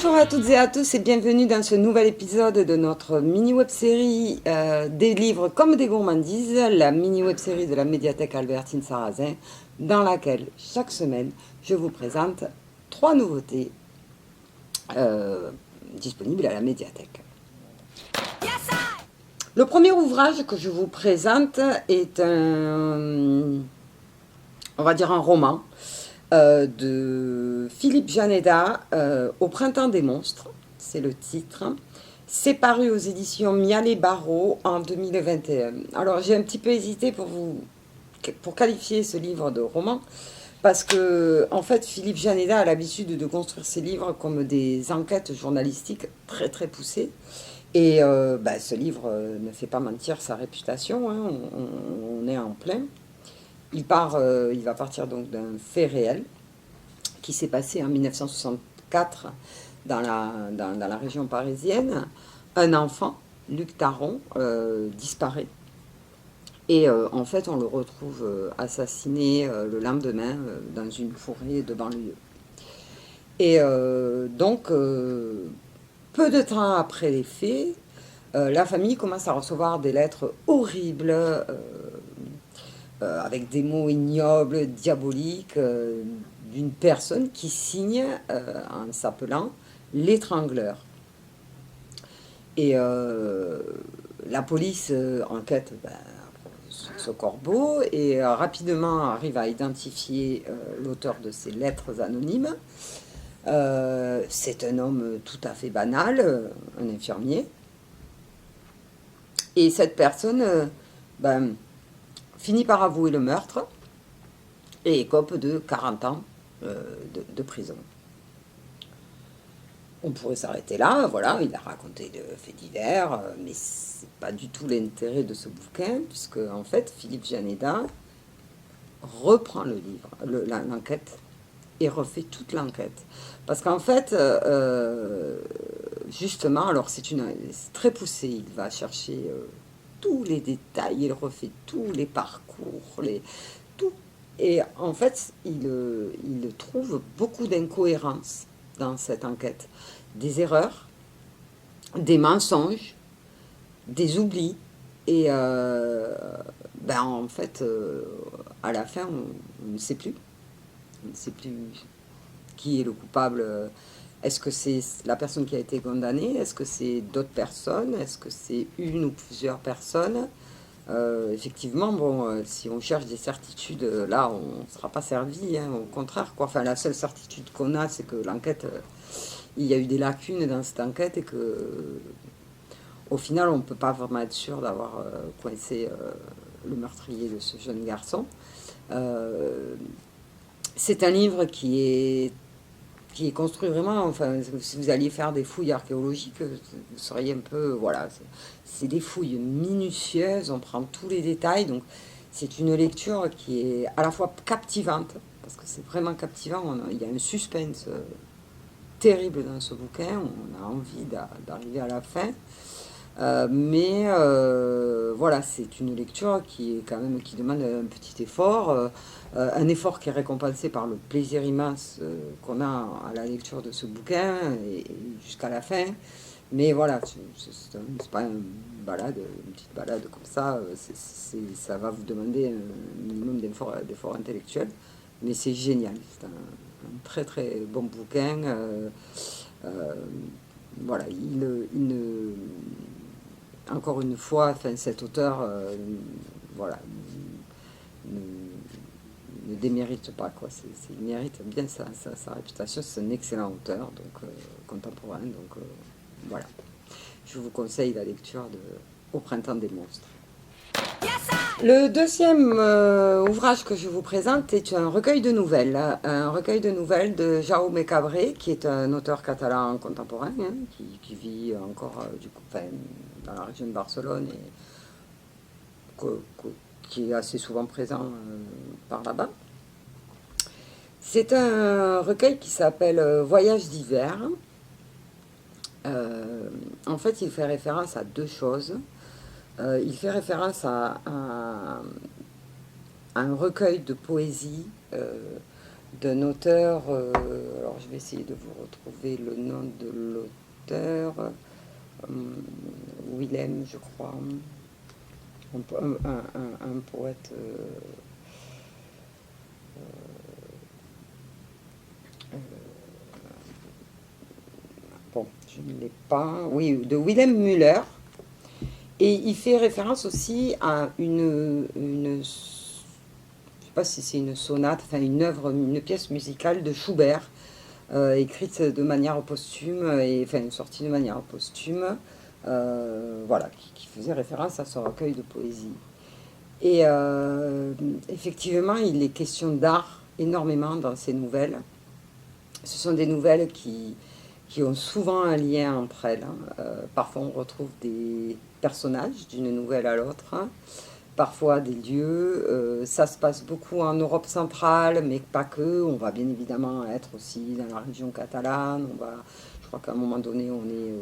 Bonjour à toutes et à tous et bienvenue dans ce nouvel épisode de notre mini web-série des livres comme des gourmandises, la mini web-série de la médiathèque Albertine Sarrazin, dans laquelle chaque semaine je vous présente 3 nouveautés disponibles à la médiathèque. Le premier ouvrage que je vous présente est on va dire un roman de Philippe Janeda, Au printemps des monstres, c'est le titre. C'est paru aux éditions Mialet Barreau en 2021. Alors j'ai un petit peu hésité pour qualifier ce livre de roman, parce que en fait Philippe Janeda a l'habitude de construire ses livres comme des enquêtes journalistiques très très poussées. Et ce livre ne fait pas mentir sa réputation, hein, on est en plein. Il va partir donc d'un fait réel qui s'est passé en 1964 dans la région parisienne. Un enfant, Luc Taron, disparaît. Et en fait, on le retrouve assassiné le lendemain dans une forêt de banlieue. Et donc, peu de temps après les faits, la famille commence à recevoir des lettres horribles avec des mots ignobles, diaboliques, d'une personne qui signe en s'appelant l'étrangleur. Et la police enquête sur ce corbeau et rapidement arrive à identifier l'auteur de ces lettres anonymes. C'est un homme tout à fait banal, un infirmier. Et cette personne finit par avouer le meurtre et écope de 40 ans de prison. On pourrait s'arrêter là, voilà, il a raconté le fait divers, mais c'est pas du tout l'intérêt de ce bouquin, puisque en fait Philippe Janeda reprend le livre, l'enquête, et refait toute l'enquête. Parce qu'en fait, justement, alors c'est très poussé, il va chercher tous les détails, il refait tous les parcours, tout. Et en fait, il trouve beaucoup d'incohérences dans cette enquête. Des erreurs, des mensonges, des oublis. Et en fait, à la fin, on ne sait plus. On ne sait plus qui est le coupable. Est-ce que c'est la personne qui a été condamnée? Est-ce que c'est d'autres personnes? Est-ce que c'est une ou plusieurs personnes? Effectivement, si on cherche des certitudes, là, on ne sera pas servi, hein, au contraire, quoi. Enfin, la seule certitude qu'on a, c'est que l'enquête, il y a eu des lacunes dans cette enquête et que, au final, on ne peut pas vraiment être sûr d'avoir coincé le meurtrier de ce jeune garçon. C'est un livre qui est construit vraiment, enfin, si vous alliez faire des fouilles archéologiques, vous seriez un peu, voilà, c'est des fouilles minutieuses, on prend tous les détails, donc c'est une lecture qui est à la fois captivante, parce que c'est vraiment captivant, il y a un suspense terrible dans ce bouquin, on a envie d'arriver à la fin, mais voilà, c'est une lecture qui est quand même, qui demande un petit effort, un effort qui est récompensé par le plaisir immense qu'on a à la lecture de ce bouquin et jusqu'à la fin. Mais voilà, c'est pas une petite balade comme ça, ça va vous demander un minimum d'effort intellectuel, mais c'est génial, c'est un très très bon bouquin. Voilà, encore une fois, enfin, cet auteur voilà, ne démérite pas, quoi. Il mérite bien sa réputation, c'est un excellent auteur, donc contemporain, donc voilà. Je vous conseille la lecture de Au printemps des monstres. Le deuxième ouvrage que je vous présente est un recueil de nouvelles de Jaume Cabré, qui est un auteur catalan contemporain, hein, qui vit encore dans la région de Barcelone et qui est assez souvent présent par là-bas. C'est un recueil qui s'appelle Voyage d'hiver. En fait, il fait référence à deux choses. Il fait référence à un recueil de poésie d'un auteur, alors je vais essayer de vous retrouver le nom de l'auteur, Willem, je crois, un poète, bon, je ne l'ai pas, oui, de Willem Müller, et il fait référence aussi à je ne sais pas si c'est une sonate, enfin une œuvre, une pièce musicale de Schubert, écrite de manière posthume, et enfin sortie de manière posthume, voilà, qui faisait référence à ce recueil de poésie. Et effectivement, il est question d'art énormément dans ces nouvelles. Ce sont des nouvelles qui ont souvent un lien entre elles, hein. Parfois, on retrouve des personnages d'une nouvelle à l'autre, hein. Parfois des lieux. Ça se passe beaucoup en Europe centrale, mais pas que. On va bien évidemment être aussi dans la région catalane. Je crois qu'à un moment donné, on est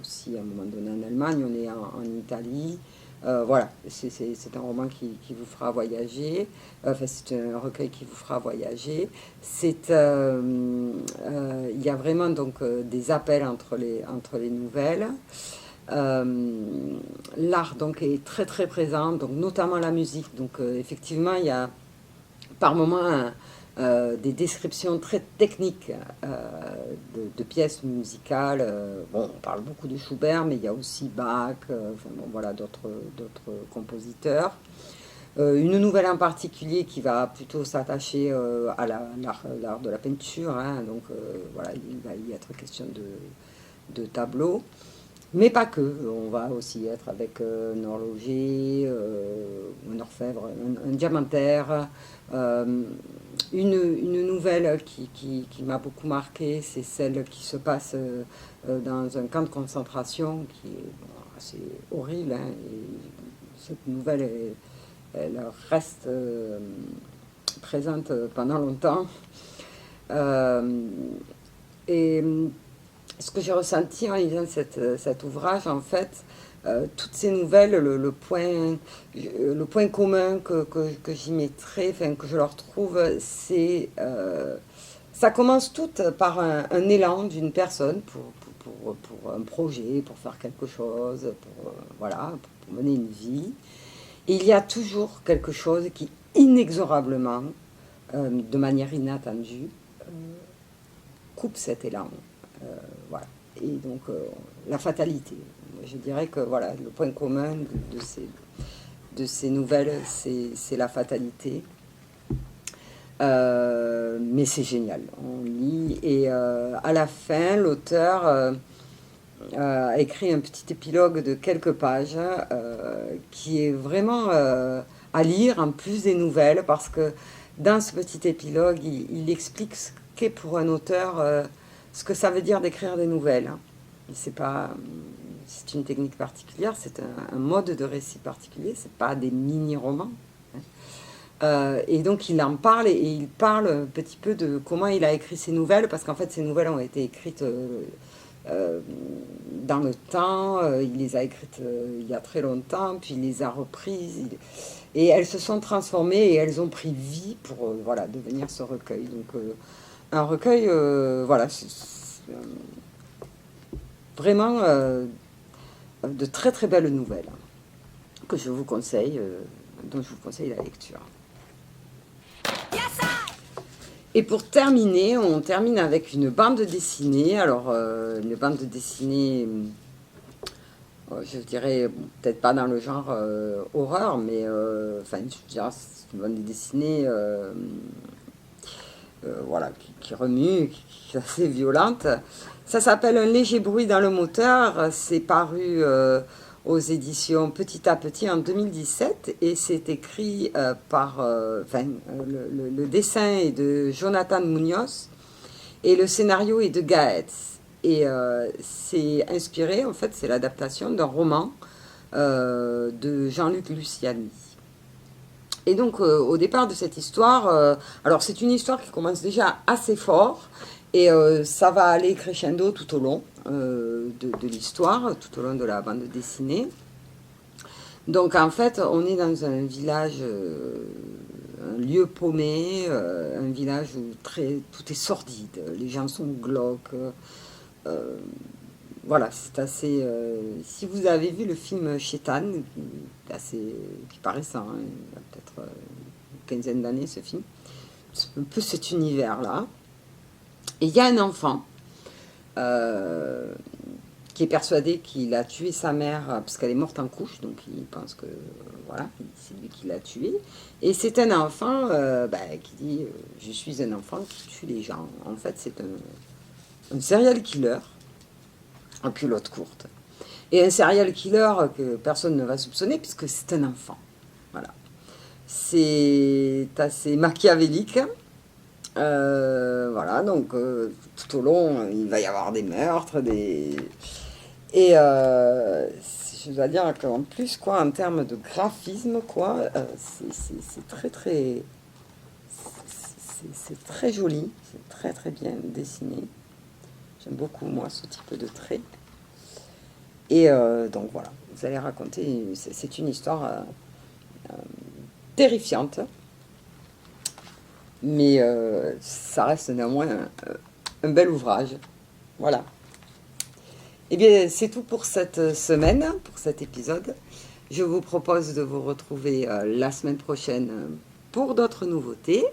aussi à un moment donné en Allemagne, on est en Italie. Voilà, c'est un roman qui vous fera voyager. Enfin, c'est un recueil qui vous fera voyager. Il y a vraiment donc des appels entre les nouvelles. L'art donc est très très présent, donc notamment la musique. Donc effectivement, il y a par moments des descriptions très techniques de pièces musicales. Bon, on parle beaucoup de Schubert, mais il y a aussi Bach, enfin, bon, voilà, d'autres compositeurs. Une nouvelle en particulier qui va plutôt s'attacher à l'art de la peinture, hein, donc voilà, il va y être question de tableaux. Mais pas que, on va aussi être avec un horloger, un orfèvre, un diamantaire. Euh, une nouvelle qui m'a beaucoup marqué, c'est celle qui se passe dans un camp de concentration qui est bon, assez horrible, hein, et cette nouvelle, elle reste présente pendant longtemps. Euh, et ce que j'ai ressenti en lisant cet ouvrage, en fait, toutes ces nouvelles, le point commun que j'y mettrais, enfin, que je leur trouve, c'est... ça commence tout par un élan d'une personne pour un projet, pour faire quelque chose, voilà, pour mener une vie. Et il y a toujours quelque chose qui, inexorablement, de manière inattendue, coupe cet élan. Voilà. Et donc, la fatalité. Je dirais que voilà, le point commun de ces nouvelles, c'est la fatalité. Mais c'est génial. On lit et à la fin, l'auteur a écrit un petit épilogue de quelques pages qui est vraiment à lire en plus des nouvelles parce que dans ce petit épilogue, il explique ce qu'est pour un auteur ce que ça veut dire d'écrire des nouvelles. C'est pas, c'est une technique particulière, c'est un mode de récit particulier, c'est pas des mini-romans. Et donc il en parle et il parle un petit peu de comment il a écrit ses nouvelles, parce qu'en fait ces nouvelles ont été écrites dans le temps, il les a écrites il y a très longtemps, puis il les a reprises, et elles se sont transformées et elles ont pris vie pour voilà, devenir ce recueil. Donc un recueil, voilà, vraiment de très très belles nouvelles que je vous conseille, dont je vous conseille la lecture. Et pour terminer, on termine avec une bande dessinée. Alors, une bande dessinée, je dirais, bon, peut-être pas dans le genre horreur, mais enfin, je dirais, c'est une bande dessinée voilà, qui remue, qui est assez violente. Ça s'appelle Un léger bruit dans le moteur. C'est paru aux éditions Petit à Petit en 2017 et c'est écrit le dessin est de Jonathan Munoz et le scénario est de Gaetz. Et c'est inspiré, en fait, c'est l'adaptation d'un roman de Jean-Luc Luciani. Et donc, au départ de cette histoire, alors c'est une histoire qui commence déjà assez fort, et ça va aller crescendo tout au long de l'histoire, tout au long de la bande dessinée. Donc en fait, on est dans un village, un lieu paumé, un village où tout est sordide, les gens sont glauques. euh, voilà, c'est assez. Si vous avez vu le film Shaitan, qui paraît ça, hein, il y a peut-être une quinzaine d'années ce film, c'est un peu cet univers-là. Et il y a un enfant euh, qui est persuadé qu'il a tué sa mère parce qu'elle est morte en couche, donc il pense que voilà, c'est lui qui l'a tuée. Et c'est un enfant qui dit je suis un enfant qui tue les gens. En fait, c'est un serial killer en culotte courte. Et un serial killer que personne ne va soupçonner puisque c'est un enfant. Voilà. C'est assez machiavélique. Voilà, donc tout au long, il va y avoir des meurtres, des... Et je dois dire qu'en plus, quoi, en termes de graphisme, quoi, c'est très très... C'est très joli, c'est très très bien dessiné. J'aime beaucoup, moi, ce type de trait. Et donc voilà, vous allez raconter, c'est une histoire terrifiante, mais ça reste néanmoins un bel ouvrage. Voilà. Eh bien, c'est tout pour cette semaine, pour cet épisode. Je vous propose de vous retrouver la semaine prochaine pour d'autres nouveautés.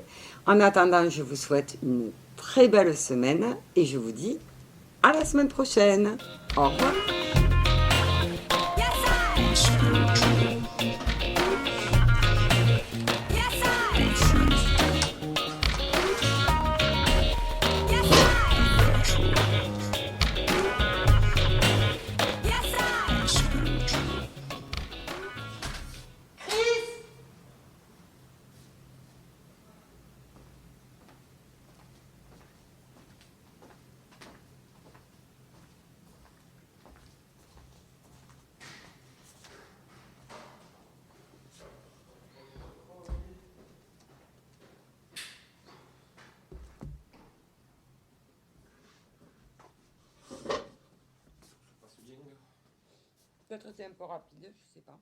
En attendant, je vous souhaite une très belle semaine et je vous dis à la semaine prochaine. Au revoir. Peut-être c'est un peu rapide, je sais pas.